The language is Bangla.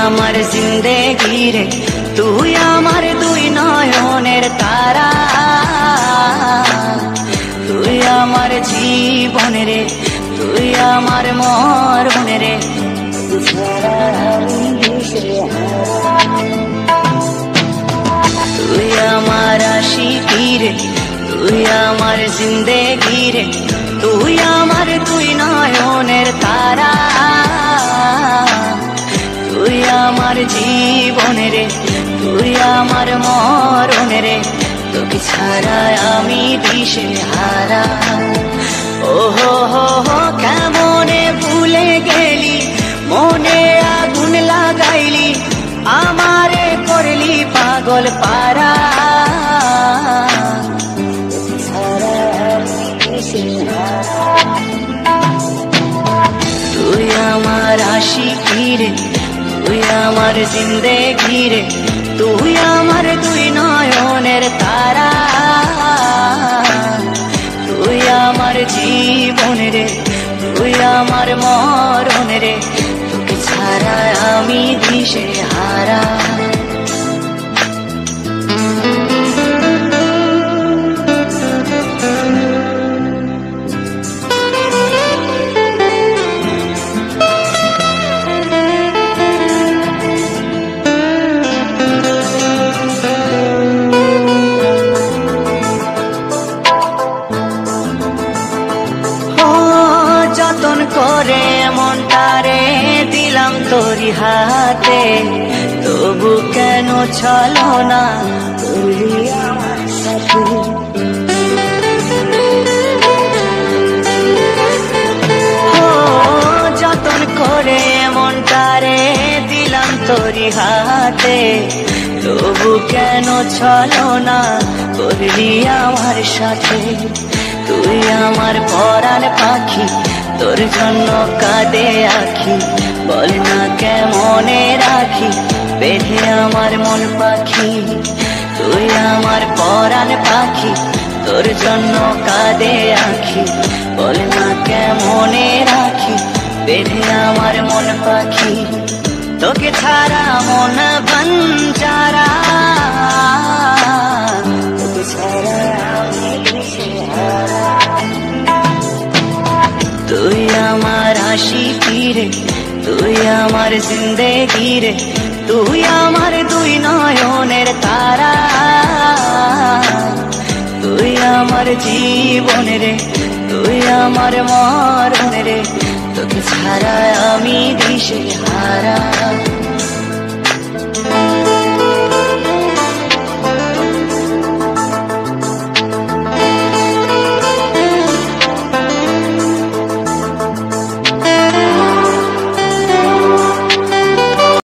আমার জিন্দেগি রে, তুই আমার দুই নয়নের তারা, তুই আমার জীবন রে, তুই আমার মরণ রে, তুই আমার আশিকি রে, তুই আমার জিন্দেগি রে, তুই আমার দুই নয়নের তারা, তুই আমার জীবন রে, তুই আমার মরণ রে, তোকে ছাড়া আমি দিশে হারা। ও হো হো হো কেমনে ভুলে গেলি, মনে আগুন লাগাইলি, আমারে করলি পাগল পারা, তুই আমার আশিকি রে, তুই আমার জিন্দেগি রে, তুই আমার দুই নয়নের তারা, তুই আমার জীবন রে, তুই আমার মরণ রে, তোকে ছাড়া আমি দিশে হারা। যতন করে মনটারে দিলাম তোরি হাতে, তবু কেন চলো না তুই আমার সাথে, যতন করে মনটারে দিলাম তোরি হাতে, তবু কেন চলো না করলি আমার সাথে, তুই আমার পরাণ পাখি, তোর জন্য কাঁদে আখি, বল না কেমনে রাখি বেঁধে আমার মন পাখি, তুই আমার পরাণ পাখি, তোর জন্য কাঁদে আখি, বল না কেমনে রাখি বেঁধে আমার মন পাখি, তোকে ছাড়া মন বঞ্জারা, তোকে ছাড়া আমি দিশেহারা, তুই আমার আশিকি রে, তুই আমার জিন্দেগি রে, তুই আমার দুই নয়নের তারা, তুই আমার জীবন রে, তুই আমার মরণ রে, তোকে ছাড়া আমি দিশে হারা।